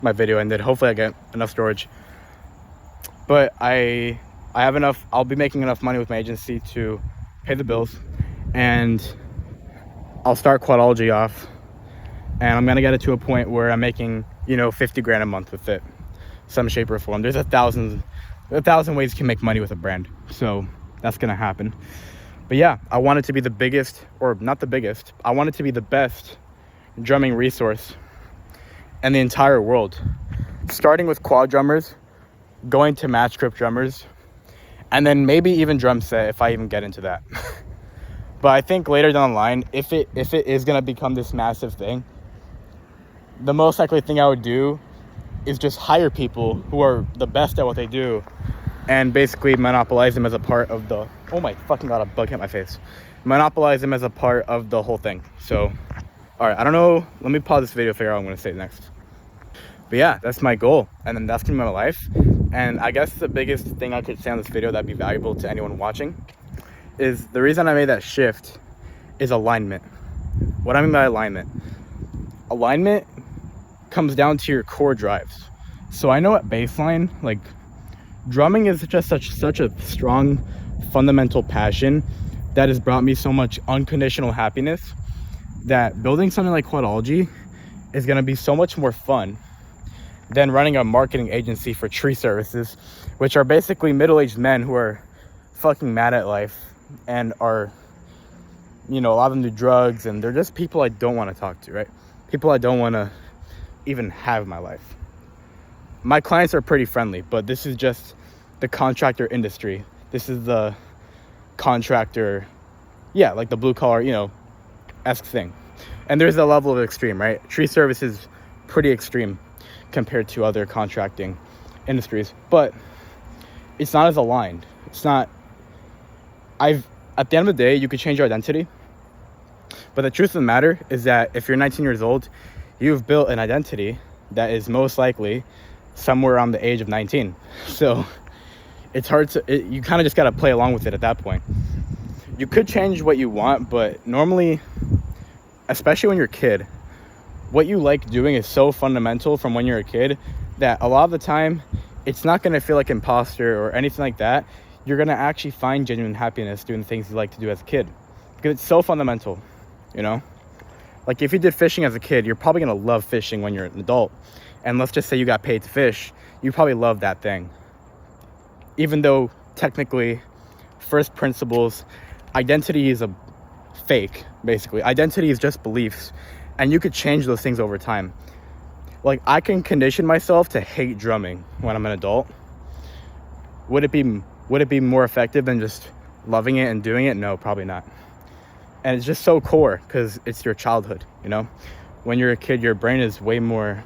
my video ended. Hopefully I get enough storage. But I have enough. I'll be making enough money with my agency to pay the bills, and I'll start Quadology off, and I'm gonna get it to a point where I'm making 50 grand a month with it, some shape or form. There's a thousand ways you can make money with a brand, so that's gonna happen. But yeah, I want it to be the biggest, or not the biggest, I want it to be the best drumming resource in the entire world, starting with quad drummers, going to match grip drummers, and then maybe even drum set if I even get into that. But I think later down the line, if it is gonna become this massive thing, the most likely thing I would do is just hire people who are the best at what they do and basically monopolize them as a part of the, oh my fucking god, a bug hit my face. Monopolize them as a part of the whole thing. So, all right, I don't know. Let me pause this video, figure out what I'm gonna say next. But yeah, that's my goal. And then that's gonna be my life. And I guess the biggest thing I could say on this video that'd be valuable to anyone watching is the reason I made that shift is alignment. What I mean by alignment comes down to your core drives. So I know at baseline, like, drumming is just such a strong fundamental passion that has brought me so much unconditional happiness that building something like Quadology is going to be so much more fun than running a marketing agency for tree services, which are basically middle-aged men who are fucking mad at life and are, a lot of them do drugs, and they're just people I don't want to talk to, right? People I don't want to even have in my life. My clients are pretty friendly, but this is just the contractor industry. This is the contractor, like the blue collar, esque thing. And there's a level of extreme, right? Tree service is pretty extreme compared to other contracting industries, but it's not as aligned. It's not, at the end of the day, you could change your identity, but the truth of the matter is that if you're 19 years old, you've built an identity that is most likely somewhere around the age of 19. So it's hard to, you kind of just got to play along with it at that point. You could change what you want, but normally, especially when you're a kid, what you like doing is so fundamental from when you're a kid that a lot of the time it's not going to feel like imposter or anything like that. You're going to actually find genuine happiness doing the things you like to do as a kid because it's so fundamental, Like if you did fishing as a kid, you're probably going to love fishing when you're an adult. And let's just say you got paid to fish, you probably love that thing. Even though technically, first principles, identity is a fake, basically. Identity is just beliefs. And you could change those things over time. Like, I can condition myself to hate drumming when I'm an adult. Would it be more effective than just loving it and doing it? No, probably not. And it's just so core because it's your childhood, When you're a kid, your brain is way more,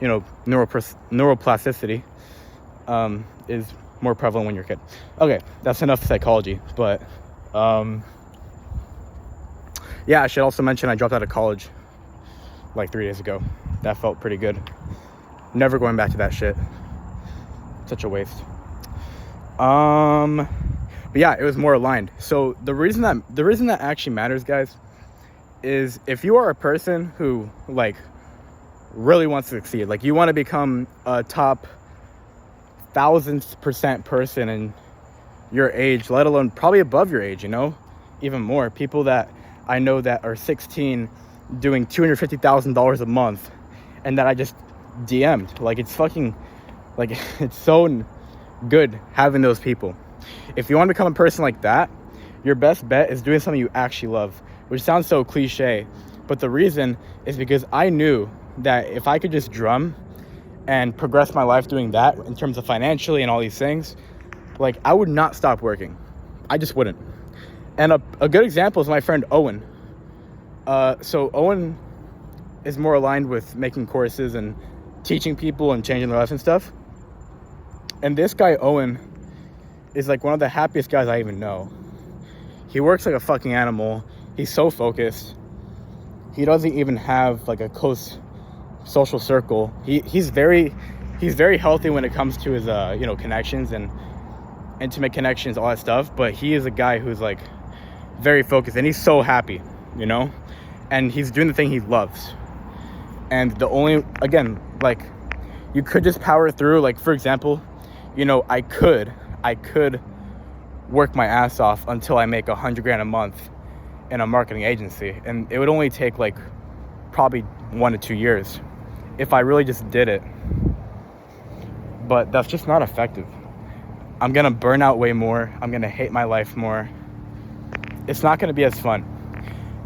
neuroplasticity is more prevalent when you're a kid. Okay, that's enough psychology. But, yeah, I should also mention I dropped out of college like 3 days ago. That felt pretty good. Never going back to that shit. Such a waste. But yeah, it was more aligned. So the reason that actually matters, guys, is if you are a person who like really wants to succeed, like you want to become a top 1000% person in your age, let alone probably above your age, even more people that I know that are 16 doing $250,000 a month and that I just DM'd. Like, it's fucking, like, it's so good having those people. If you want to become a person like that, your best bet is doing something you actually love, which sounds so cliche, but the reason is because I knew that if I could just drum and progress my life doing that in terms of financially and all these things, like, I would not stop working. I just wouldn't. And a good example is my friend Owen. So Owen is more aligned with making courses and teaching people and changing their lives and stuff. And this guy, Owen, is like one of the happiest guys I even know. He works like a fucking animal. He's so focused. He doesn't even have like a close social circle. He's very healthy when it comes to his connections and intimate connections, all that stuff. But he is a guy who's like very focused, and he's so happy, and he's doing the thing he loves. And the only, again, like, you could just power through. Like, for example, you know, I could work my ass off until I make $100,000 a month in a marketing agency, and it would only take like probably 1 to 2 years if I really just did it. But that's just not effective. I'm gonna burn out way more. I'm gonna hate my life more. It's not gonna be as fun.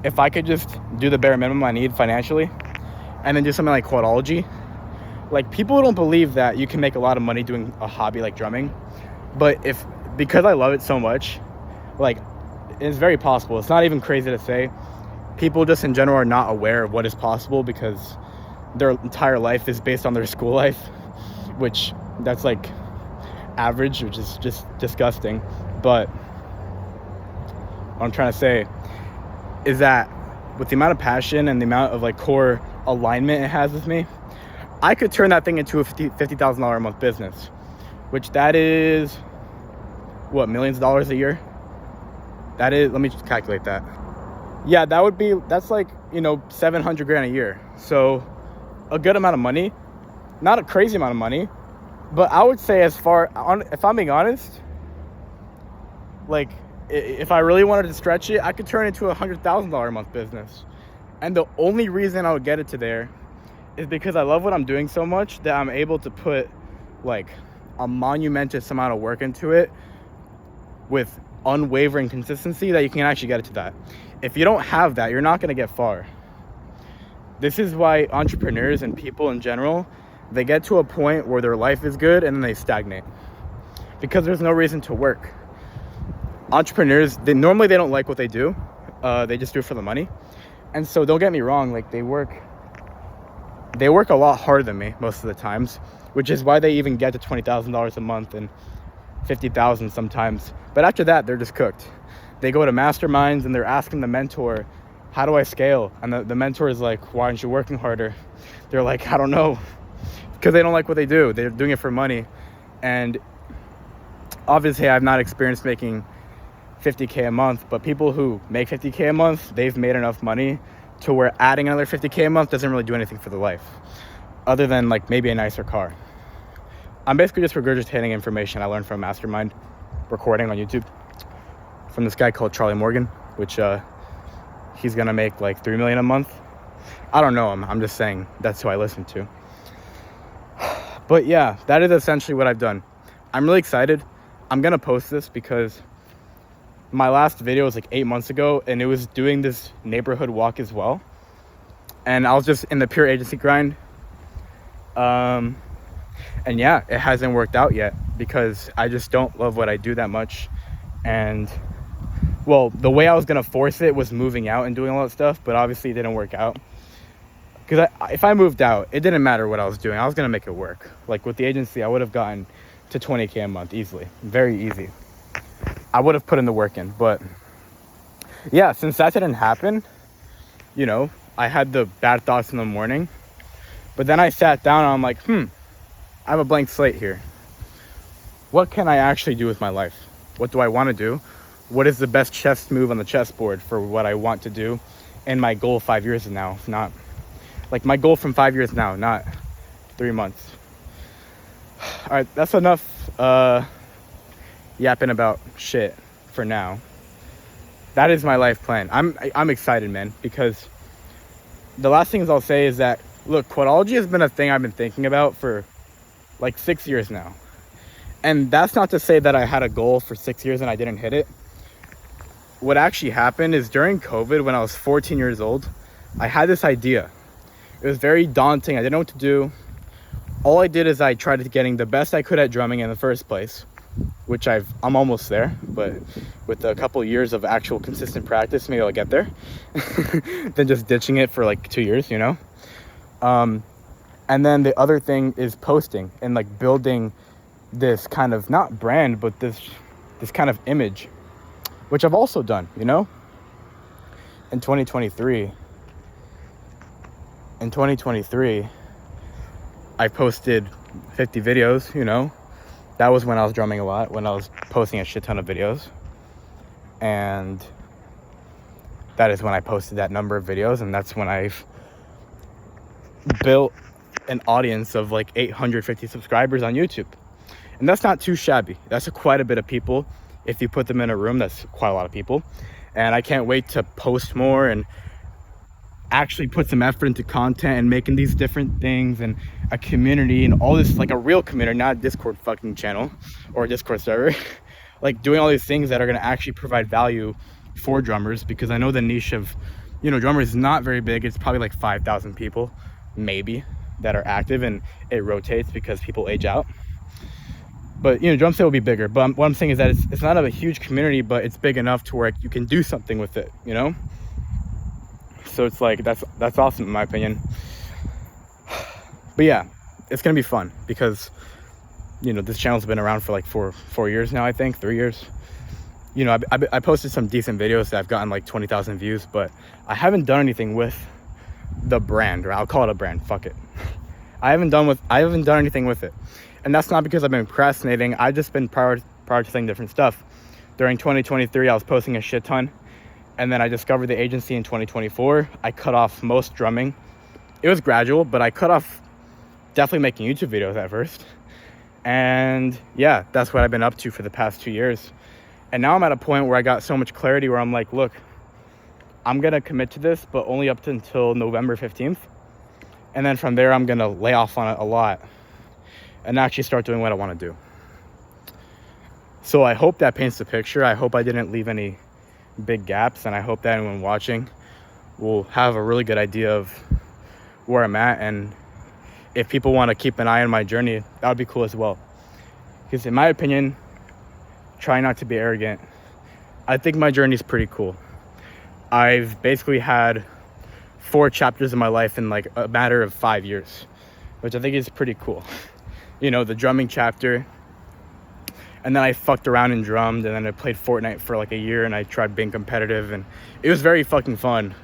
If I could just do the bare minimum I need financially and then do something like Quadology, like, people don't believe that you can make a lot of money doing a hobby like drumming, but because I love it so much, like, it's very possible. It's not even crazy to say. People just in general are not aware of what is possible because their entire life is based on their school life, which that's like average, which is just disgusting. But what I'm trying to say is that with the amount of passion and the amount of like core alignment it has with me, I could turn that thing into a $50,000 a month business, which that is, what, millions of dollars a year? That is, let me just calculate that. Yeah, that's like, you know, $700,000 a year. So a good amount of money, not a crazy amount of money, but I would say if I'm being honest, like, if I really wanted to stretch it, I could turn it into a $100,000 a month business. And the only reason I would get it to there is because I love what I'm doing so much that I'm able to put like a monumentous amount of work into it with unwavering consistency that you can actually get it to that. If you don't have that, you're not going to get far. This is why entrepreneurs and people in general, they get to a point where their life is good and then they stagnate because there's no reason to work. Entrepreneurs, they don't like what they do. They just do it for the money. And so don't get me wrong, like, they work a lot harder than me most of the times, which is why they even get to $20,000 a month and $50,000 sometimes. But after that, they're just cooked. They go to masterminds and they're asking the mentor, how do I scale? And the mentor is like, why aren't you working harder? They're like, I don't know, because they don't like what they do. They're doing it for money. And obviously I've not experienced making $50K a month, but people who make $50K a month, they've made enough money to where adding another $50K a month doesn't really do anything for their life, other than like maybe a nicer car. I'm basically just regurgitating information I learned from a mastermind recording on YouTube from this guy called Charlie Morgan, which he's gonna make like $3 million a month. I don't know him. I'm just saying that's who I listen to. But yeah, that is essentially what I've done. I'm really excited. I'm gonna post this because my last video was like 8 months ago, and it was doing this neighborhood walk as well. And I was just in the pure agency grind. And yeah, it hasn't worked out yet because I just don't love what I do that much. And well, the way I was gonna force it was moving out and doing all that stuff, but obviously it didn't work out. Because if I moved out, it didn't matter what I was doing. I was gonna make it work. Like with the agency, I would have gotten to 20K a month easily, very easy. I would have put in the work in. But yeah, since that didn't happen, you know, I had the bad thoughts in the morning, but then I sat down and I'm like, I have a blank slate here. What can I actually do with my life? What do I want to do? What is the best chess move on the chessboard for what I want to do and my goal 5 years from now? Not like my goal from 5 years now, not 3 months. All right, that's enough yapping about shit for now. That is my life plan. I'm excited, man, because the last things I'll say is that, look, Quadology has been a thing I've been thinking about for like 6 years now. And that's not to say that I had a goal for 6 years and I didn't hit it. What actually happened is during COVID, when I was 14 years old, I had this idea. It was very daunting. I didn't know what to do. All I did is I tried getting the best I could at drumming in the first place, which I'm almost there, but with a couple years of actual consistent practice, maybe I'll get there. Than just ditching it for like 2 years, you know? And then the other thing is posting and like building this kind of, not brand, but this kind of image, which I've also done, you know? In 2023, I posted 50 videos, you know? That was when I was drumming a lot, when I was posting a shit ton of videos. And that is when I posted that number of videos, and that's when I've built an audience of like 850 subscribers on YouTube. And that's not too shabby. That's quite a bit of people. If you put them in a room, that's quite a lot of people. And I can't wait to post more and actually put some effort into content and making these different things and a community and all this, like a real community, not a Discord fucking channel or a Discord server. Like doing all these things that are going to actually provide value for drummers, because I know the niche of, you know, drummers is not very big. It's probably like 5,000 people maybe that are active, and it rotates because people age out. But, you know, drum set will be bigger. But what I'm saying is that it's not a huge community, but it's big enough to where you can do something with it, you know? So it's like, that's awesome in my opinion. But yeah, it's going to be fun because, you know, this channel's been around for like four years now, I think, 3 years. You know, I posted some decent videos that I've gotten like 20,000 views, but I haven't done anything with the brand, or I'll call it a brand, fuck it. I haven't done anything with it. And that's not because I've been procrastinating. I've just been prioritizing different stuff. During 2023, I was posting a shit ton. And then I discovered the agency in 2024. I cut off most drumming. It was gradual, but I cut off definitely making YouTube videos at first. And yeah, that's what I've been up to for the past 2 years. And now I'm at a point where I got so much clarity where I'm like, look, I'm going to commit to this, but only up until November 15th. And then from there, I'm going to lay off on it a lot and actually start doing what I want to do. So I hope that paints the picture. I hope I didn't leave any big gaps, and I hope that anyone watching will have a really good idea of where I'm at. And if people want to keep an eye on my journey, that would be cool as well. Because in my opinion, try not to be arrogant. I think my journey is pretty cool. I've basically had 4 chapters of my life in like a matter of 5 years, which I think is pretty cool. You know, the drumming chapter, and then I fucked around and drummed, and then I played Fortnite for like a year, and I tried being competitive, and it was very fucking fun.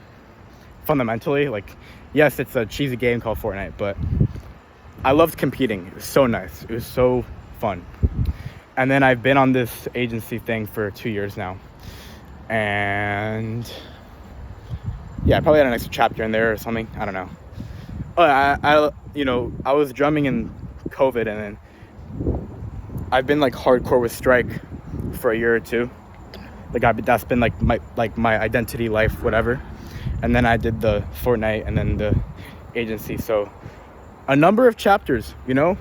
Fundamentally, like, yes, it's a cheesy game called Fortnite, but I loved competing. It was so nice. It was so fun. And then I've been on this agency thing for 2 years now, and yeah, I probably had an extra chapter in there or something. I don't know. I was drumming in COVID, and then I've been like hardcore with Strike for a year or two. That's been like my identity, life, whatever. And then I did the Fortnite and then the agency. So a number of chapters, you know.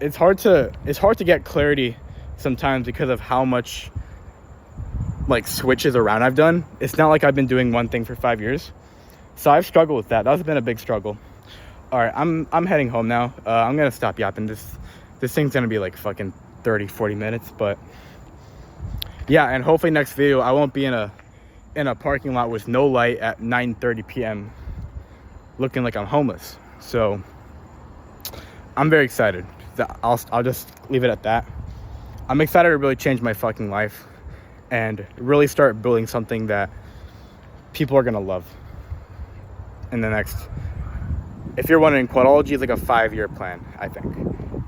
It's hard to get clarity sometimes because of how much like switches around I've done. It's not like I've been doing one thing for 5 years. So I've struggled with that. That's been a big struggle. All right, I'm heading home now. I'm gonna stop yapping. This thing's gonna be like fucking 30-40 minutes, but yeah. And hopefully next video I won't be in a parking lot with no light at 9:30 p.m. looking like I'm homeless. So I'm very excited. I'll just leave it at that. I'm excited to really change my fucking life and really start building something that people are gonna love in the next, if you're wondering, Quadology is like a 5-year plan, I think.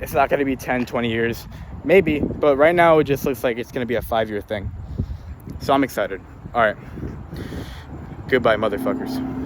It's not gonna be 10-20 years, maybe, but right now it just looks like it's gonna be a 5-year thing. So I'm excited. All right, goodbye, motherfuckers.